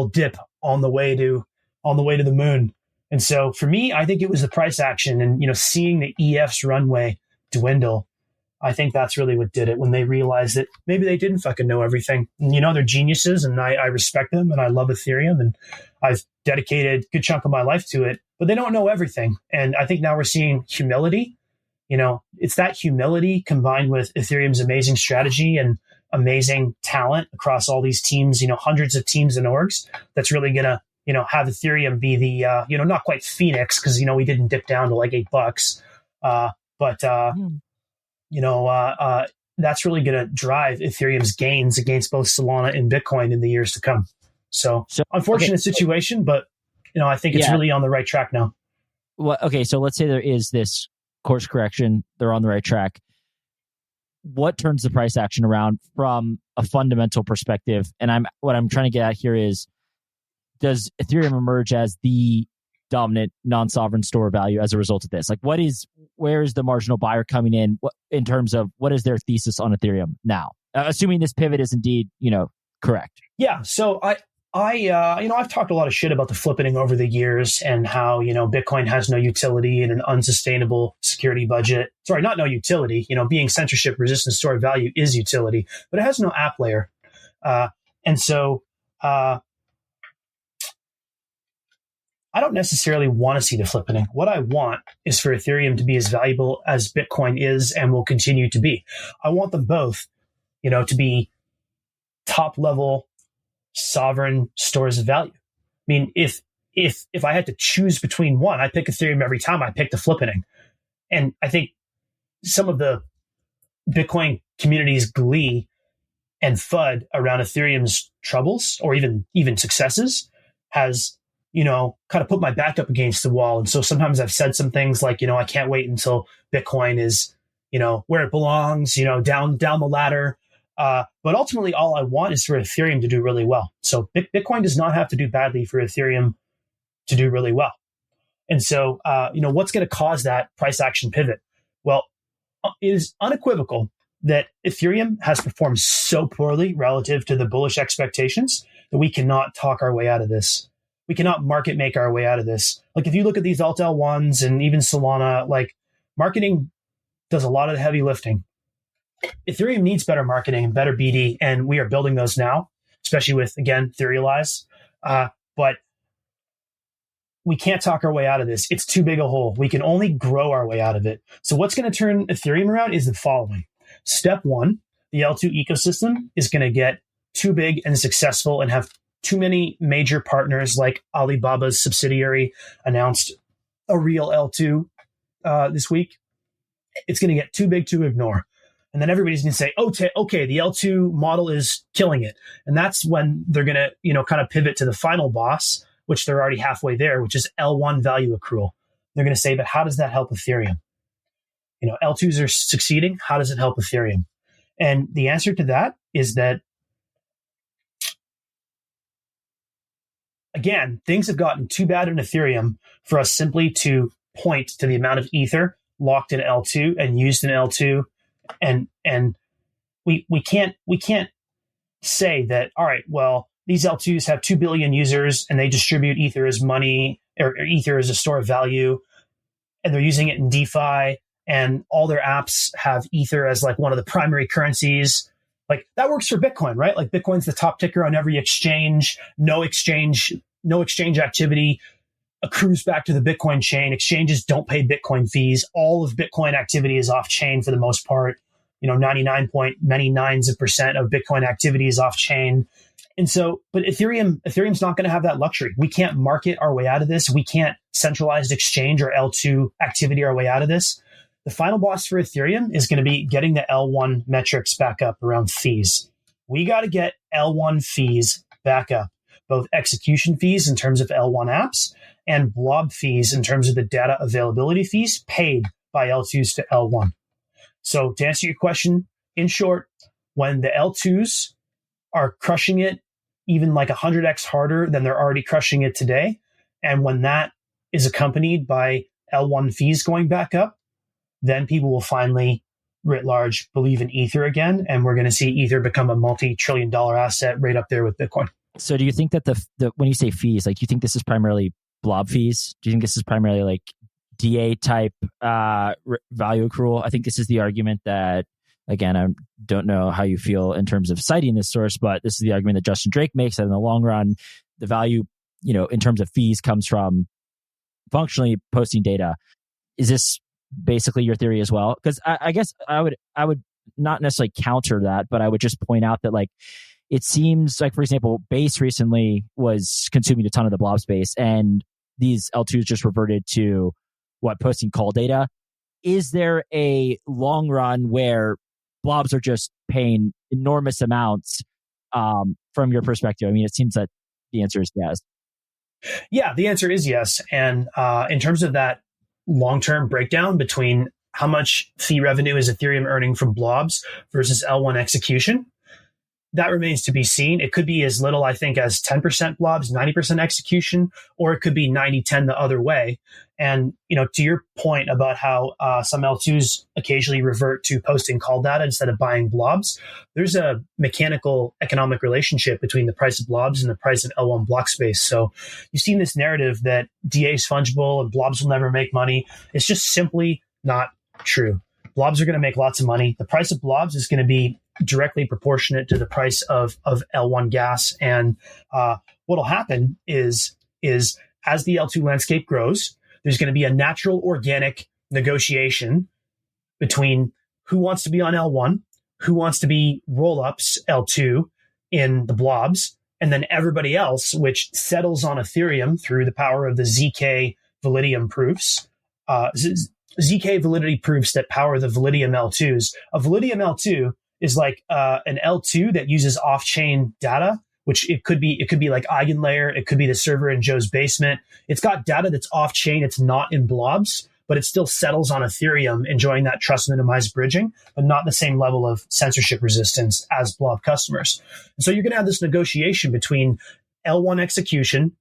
dip on the way to the moon. And so for me, I think it was the price action and, seeing the EF's runway dwindle. I think that's really what did it when they realized that maybe they didn't fucking know everything. And, they're geniuses and I respect them and I love Ethereum and I've dedicated a good chunk of my life to it, but they don't know everything. And I think now we're seeing humility. It's that humility combined with Ethereum's amazing strategy and amazing talent across all these teams, hundreds of teams and orgs that's really going to, have Ethereum be the, not quite Phoenix because, we didn't dip down to like $8. That's really going to drive Ethereum's gains against both Solana and Bitcoin in the years to come. So unfortunate situation, but, I think it's really on the right track now. Well, okay. So let's say there is this course correction, they're on the right track. What turns the price action around from a fundamental perspective? And what I'm trying to get at here is, does Ethereum emerge as the dominant non-sovereign store of value as a result of this? Like, where is the marginal buyer coming in terms of what is their thesis on Ethereum now? Assuming this pivot is indeed, correct. Yeah. So I've talked a lot of shit about the flippening over the years and how, Bitcoin has no utility in an unsustainable security budget. Sorry, not no utility. Being censorship resistant store of value is utility, but it has no app layer. And so I don't necessarily want to see the flippening. What I want is for Ethereum to be as valuable as Bitcoin is and will continue to be. I want them both, to be top level sovereign stores of value. I mean, if I had to choose between one, I pick Ethereum every time I pick the flippening. And I think some of the Bitcoin community's glee and FUD around Ethereum's troubles or even successes has, kind of put my back up against the wall. And so sometimes I've said some things like, I can't wait until Bitcoin is, where it belongs, down the ladder. But ultimately, all I want is for Ethereum to do really well. So Bitcoin does not have to do badly for Ethereum to do really well. And so, what's going to cause that price action pivot? Well, it is unequivocal that Ethereum has performed so poorly relative to the bullish expectations that we cannot talk our way out of this. We cannot market make our way out of this. Like if you look at these alt L1s and even Solana, like marketing does a lot of the heavy lifting. Ethereum needs better marketing and better BD, and we are building those now, especially with, again, Etherealize. But we can't talk our way out of this. It's too big a hole. We can only grow our way out of it. So what's going to turn Ethereum around is the following. Step one, the L2 ecosystem is going to get too big and successful and have too many major partners, like Alibaba's subsidiary announced a real L2 this week. It's going to get too big to ignore. And then everybody's going to say, okay, the L2 model is killing it. And that's when they're going to, kind of pivot to the final boss, which they're already halfway there, which is L1 value accrual. They're going to say, but how does that help Ethereum? L2s are succeeding. How does it help Ethereum? And the answer to that is that, again, things have gotten too bad in Ethereum for us simply to point to the amount of ether locked in L2 and used in L2. And we can't say that, all right, well, these L2s have 2 billion users and they distribute ether as money or ether as a store of value, and they're using it in DeFi, and all their apps have ether as like one of the primary currencies. Like that works for Bitcoin, right? Like Bitcoin's the top ticker on every exchange. No exchange activity accrues back to the Bitcoin chain. Exchanges don't pay Bitcoin fees. All of Bitcoin activity is off chain for the most part. 99 point many nines of percent of Bitcoin activity is off chain. And so, but Ethereum's not going to have that luxury. We can't market our way out of this. We can't centralized exchange or L2 activity our way out of this. The final boss for Ethereum is going to be getting the L1 metrics back up around fees. We got to get L1 fees back up, both execution fees in terms of L1 apps and blob fees in terms of the data availability fees paid by L2s to L1. So to answer your question, in short, when the L2s are crushing it even like 100x harder than they're already crushing it today, and when that is accompanied by L1 fees going back up, then people will finally, writ large, believe in Ether again, and we're going to see Ether become a multi-trillion-dollar asset right up there with Bitcoin. So do you think that the when you say fees, like, do you think this is primarily blob fees? Do you think this is primarily like DA type value accrual? I think this is the argument that, again, I don't know how you feel in terms of citing this source, but this is the argument that Justin Drake makes, that in the long run, the value, in terms of fees comes from functionally posting data. Is this basically your theory as well? Because I guess I would not necessarily counter that, but I would just point out that, like, it seems like, for example, Base recently was consuming a ton of the blob space, and these L2s just reverted to posting call data. Is there a long run where blobs are just paying enormous amounts from your perspective? I mean, it seems that the answer is yes. Yeah, the answer is yes. And in terms of that long-term breakdown between how much fee revenue is Ethereum earning from blobs versus L1 execution, that remains to be seen. It could be as little, I think, as 10% blobs, 90% execution, or it could be 90-10 the other way. And, to your point about how some L2s occasionally revert to posting call data instead of buying blobs, there's a mechanical economic relationship between the price of blobs and the price of L1 block space. So you've seen this narrative that DA is fungible and blobs will never make money. It's just simply not true. Blobs are going to make lots of money. The price of blobs is going to be directly proportionate to the price of L1 gas. And what'll happen is as the L2 landscape grows, there's going to be a natural organic negotiation between who wants to be on L1, who wants to be Rollups L2 in the blobs, and then everybody else, which settles on Ethereum through the power of the ZK Validium proofs, ZK validity proofs that power the Validium L2s. A Validium L2 is like an L2 that uses off-chain data, which it could be like Eigenlayer, it could be the server in Joe's basement. It's got data that's off-chain, it's not in blobs, but it still settles on Ethereum, enjoying that trust minimized bridging, but not the same level of censorship resistance as blob customers. And so you're going to have this negotiation between L1 execution,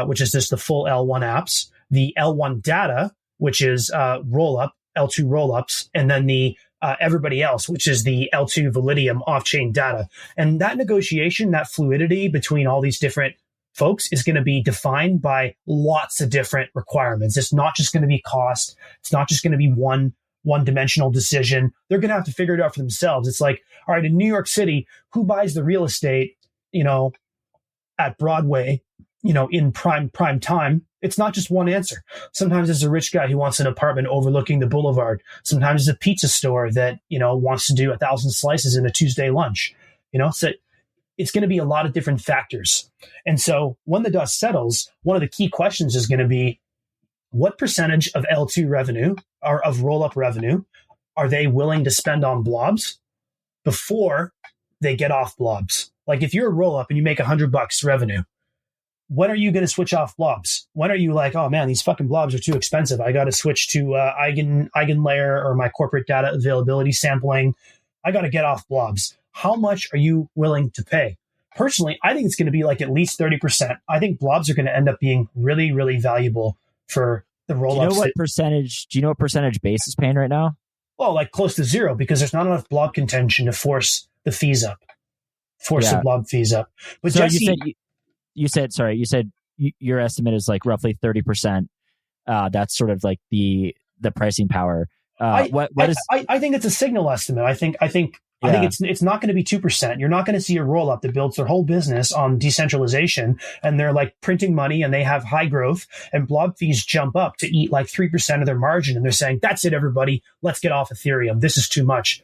which is just the full L1 apps, the L1 data, which is Rollup, L2 Rollups, and then the everybody else, which is the L2 Validium off-chain data. And that negotiation, that fluidity between all these different folks is going to be defined by lots of different requirements. It's not just going to be cost. It's not just going to be one-dimensional decision. They're going to have to figure it out for themselves. It's like, all right, in New York City, who buys the real estate, at Broadway, in prime time? It's not just one answer. Sometimes it's a rich guy who wants an apartment overlooking the boulevard. Sometimes it's a pizza store that, wants to do 1,000 slices in a Tuesday lunch, so it's going to be a lot of different factors. And so when the dust settles, one of the key questions is going to be, what percentage of L2 revenue or of roll-up revenue are they willing to spend on blobs before they get off blobs? Like if you're a roll-up and you make $100 revenue, when are you going to switch off blobs? When are you like, oh man, these fucking blobs are too expensive. I got to switch to Eigenlayer or my corporate data availability sampling. I got to get off blobs. How much are you willing to pay? Personally, I think it's going to be like at least 30%. I think blobs are going to end up being really, really valuable for the rollups. Do you know what percentage Base is paying right now? Oh, like close to zero, because there's not enough blob contention to force the fees up. The blob fees up. But so Jesse, you said your estimate is like roughly 30%. That's sort of like the pricing power. I think it's a signal estimate. I think it's not going to be 2%. You're not going to see a roll up that builds their whole business on decentralization, and they're like printing money and they have high growth, and blob fees jump up to eat like 3% of their margin, and they're saying, that's it, everybody, let's get off Ethereum. This is too much.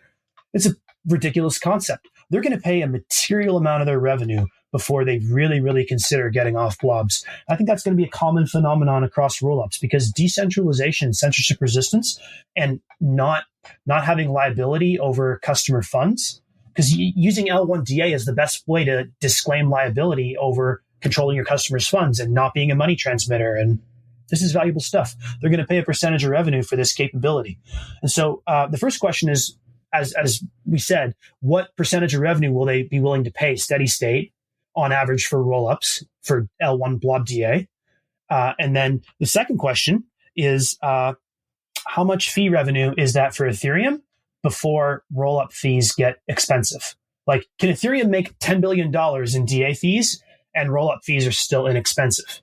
It's a ridiculous concept. They're going to pay a material amount of their revenue before they really, really consider getting off blobs. I think that's going to be a common phenomenon across rollups, because decentralization, censorship resistance, and not having liability over customer funds, because using L1 DA is the best way to disclaim liability over controlling your customers' funds and not being a money transmitter. And this is valuable stuff. They're going to pay a percentage of revenue for this capability. And so the first question is, as we said, what percentage of revenue will they be willing to pay steady state on average for rollups for L1 blob DA? And then the second question is, how much fee revenue is that for Ethereum before rollup fees get expensive? Like, can Ethereum make $10 billion in DA fees and rollup fees are still inexpensive?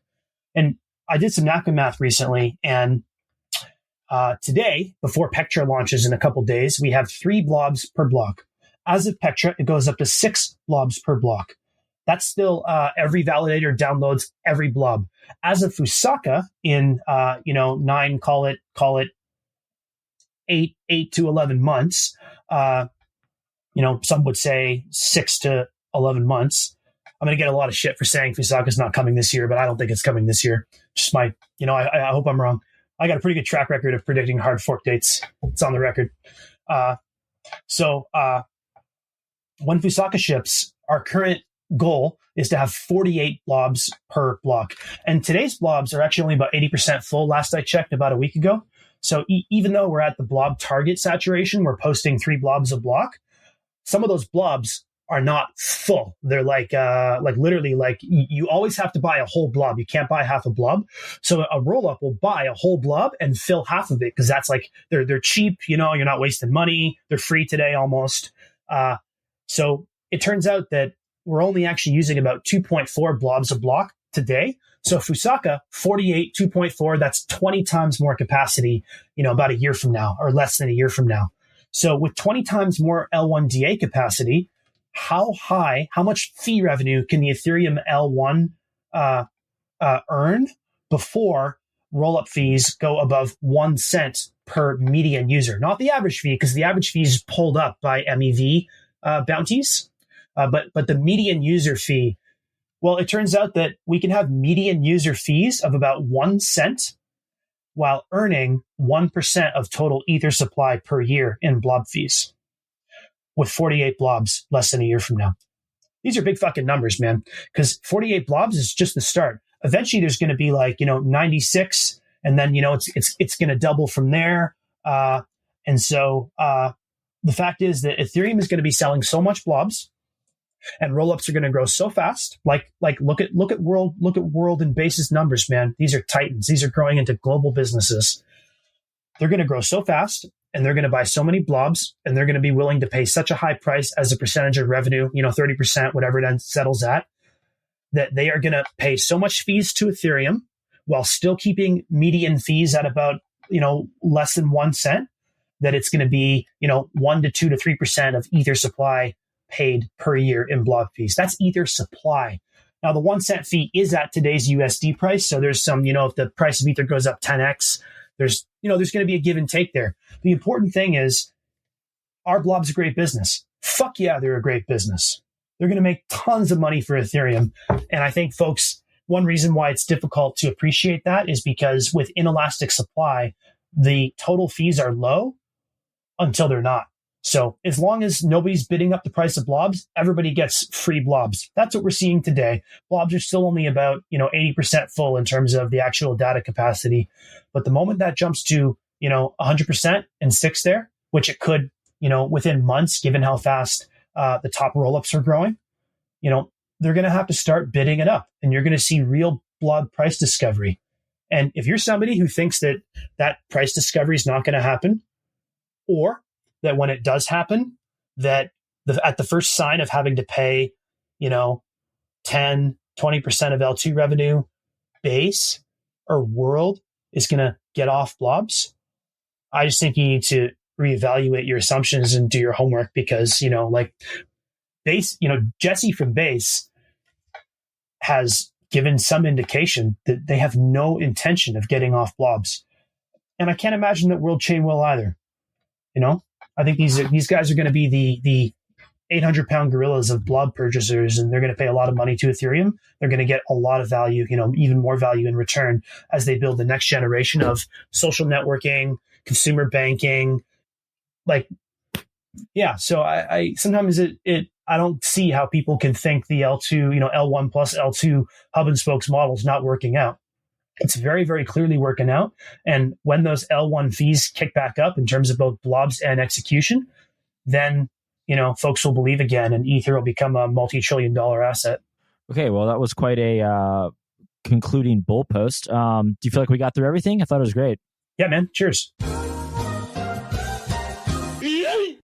And I did some napkin math recently, and today, before Pectra launches in a couple days, we have 3 blobs per block. As of Pectra, it goes up to 6 blobs per block. That's still every validator downloads every blob. As of Fusaka, in 9, call it 8 to 11 months. Some would say 6 to 11 months. I'm going to get a lot of shit for saying Fusaka's not coming this year, but I don't think it's coming this year. Just I hope I'm wrong. I got a pretty good track record of predicting hard fork dates. It's on the record. So when Fusaka ships, our current goal is to have 48 blobs per block. And today's blobs are actually only about 80% full. Last I checked about a week ago. So even though we're at the blob target saturation, we're posting 3 blobs a block. Some of those blobs are not full. They're like literally, like you always have to buy a whole blob. You can't buy half a blob. So a roll up will buy a whole blob and fill half of it, because that's like they're cheap. You're not wasting money. They're free today almost. So it turns out that we're only actually using about 2.4 blobs a block today. So Fusaka, 48, 2.4, that's 20 times more capacity, about a year from now, or less than a year from now. So with 20 times more L1 DA capacity, how much fee revenue can the Ethereum L1 earn before rollup fees go above 1 cent per median user, not the average fee, because the average fee is pulled up by MEV bounties, but the median user fee. Well, it turns out that we can have median user fees of about 1 cent while earning 1% of total Ether supply per year in blob fees, with 48 blobs less than a year from now. These are big fucking numbers, man, because 48 blobs is just the start. Eventually there's going to be 96, and then, it's going to double from there. And so the fact is that Ethereum is going to be selling so much blobs, and rollups are going to grow so fast. Look at world and basis numbers, man. These are titans. These are growing into global businesses. They're going to grow so fast, and they're going to buy so many blobs, and they're going to be willing to pay such a high price as a percentage of revenue, 30%, whatever it then settles at, that they are going to pay so much fees to Ethereum while still keeping median fees at about, less than 1 cent, that it's going to be, 1 to 2 to 3% of Ether supply paid per year in blob fees. That's Ether supply. Now, the 1 cent fee is at today's USD price. So there's some, if the price of Ether goes up 10x, there's going to be a give and take there. The important thing is, are blobs a great business? Fuck yeah, they're a great business. They're going to make tons of money for Ethereum. And I think, folks, one reason why it's difficult to appreciate that is because with inelastic supply, the total fees are low until they're not. So as long as nobody's bidding up the price of blobs, everybody gets free blobs. That's what we're seeing today. Blobs are still only about, 80% full in terms of the actual data capacity. But the moment that jumps to, 100% and sticks there, which it could, within months, given how fast the top rollups are growing, they're going to have to start bidding it up, and you're going to see real blob price discovery. And if you're somebody who thinks that that price discovery is not going to happen, or that when it does happen, that at the first sign of having to pay, 10, 20% of L2 revenue, base or world is going to get off blobs, I just think you need to reevaluate your assumptions and do your homework, because, base, Jesse from Base has given some indication that they have no intention of getting off blobs. And I can't imagine that World Chain will either. I think these guys are going to be the 800-pound gorillas of blob purchasers, and they're going to pay a lot of money to Ethereum. They're going to get a lot of value, even more value in return as they build the next generation of social networking, consumer banking. So I sometimes I don't see how people can think the L2, L1 plus L2 hub and spokes model is not working out. It's very, very clearly working out. And when those L1 fees kick back up in terms of both blobs and execution, then, folks will believe again, and Ether will become a multi-trillion-dollar asset. Okay, well, that was quite a concluding bull post. Do you feel like we got through everything? I thought it was great. Yeah, man. Cheers.